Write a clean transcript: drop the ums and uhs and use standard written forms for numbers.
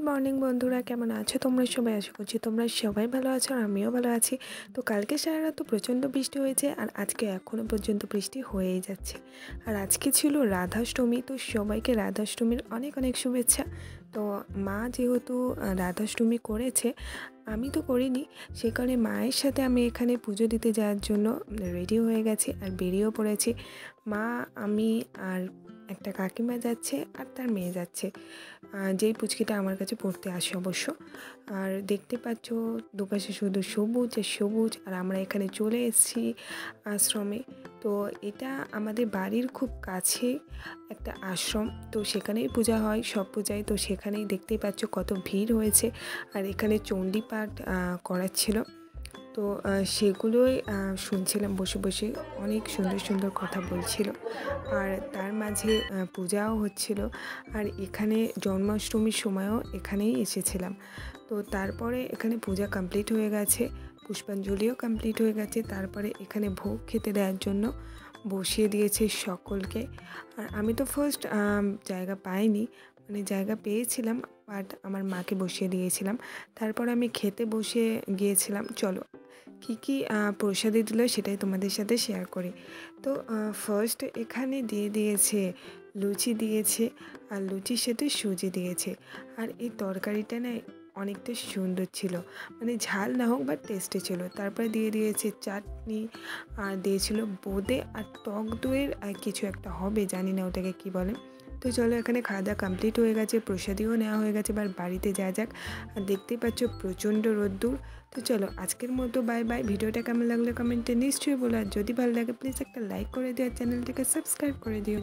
Good morning বন্ধুরা, কেমন আছো তোমরা সবাই? আশা করছি তোমরা সবাই ভালো আছো আর আমিও ভালো আছি। তো কালকে সারা রাত তো প্রচণ্ড বৃষ্টি হয়েছে আর আজকে এখনও পর্যন্ত বৃষ্টি হয়েই যাচ্ছে। আর আজকে ছিল রাধাষ্টমী, তো সবাইকে রাধাষ্টমীর অনেক অনেক শুভেচ্ছা। তো মা যেহেতু রাধাষ্টমী করেছে, আমি তো করিনি, সে কারণে মায়ের সাথে আমি এখানে পুজো দিতে যাওয়ার জন্য রেডি হয়ে গেছি আর বেরিয়েও পড়েছি। মা, আমি আর একটা কাকিমা যাচ্ছে আর তার মেয়ে যাচ্ছে, যেই পুচকিটা আমার কাছে পড়তে আসে অবশ্য। আর দেখতে পাচ্ছ দুপাশে শুধু সবুজ আর সবুজ, আর আমরা এখানে চলে এসেছি আশ্রমে। তো এটা আমাদের বাড়ির খুব কাছে একটা আশ্রম, তো সেখানেই পূজা হয়, সব পূজায়। তো সেখানেই দেখতেই পাচ্ছ কত ভিড় হয়েছে, আর এখানে চণ্ডী পাঠ করাচ্ছিল। তো সেগুলোই শুনছিলাম বসে বসে, অনেক সুন্দর সুন্দর কথা বলছিল, আর তার মাঝে পূজাও হচ্ছিল। আর এখানে জন্মাষ্টমীর সময়ও এখানেই এসেছিলাম। তো তারপরে এখানে পূজা কমপ্লিট হয়ে গেছে, পুষ্পাঞ্জলিও কমপ্লিট হয়ে গেছে। তারপরে এখানে ভোগ খেতে দেওয়ার জন্য বসিয়ে দিয়েছে সকলকে। আর আমি তো ফার্স্ট জায়গা পাইনি, মানে জায়গা পেয়েছিলাম, বাট আমার মাকে বসিয়ে দিয়েছিলাম। তারপর আমি খেতে বসে গিয়েছিলাম। চলো কী কী প্রসাদে দিল সেটাই তোমাদের সাথে শেয়ার করি। তো ফার্স্ট এখানে দিয়ে দিয়েছে লুচি দিয়েছে, আর লুচির সাথে সুজি দিয়েছে। আর এই তরকারিটা না অনেকটা সুন্দর ছিল, মানে ঝাল না হোক বাট টেস্টি ছিল। তারপরে দিয়ে দিয়েছে চাটনি, আর দিয়েছিল বোঁদে আর টক দইয়ের কিছু একটা হবে, জানি না ওটাকে কী বলে। তো চলো, এখানে খাওয়া দাওয়া কমপ্লিট হয়ে গেছে, প্রসাদিও নেওয়া হয়ে গেছে, এবার বাড়িতে যাওয়া যাক। আর দেখতেই পাচ্ছ প্রচণ্ড রোদ্দুর। তো চলো আজকের মতো বাই বাই। ভিডিওটা কেমন লাগলো কমেন্টে নিশ্চয়ই বলো, আর যদি ভালো লাগে প্লিজ একটা লাইক করে দিও, আর চ্যানেলটাকে সাবস্ক্রাইব করে দিও।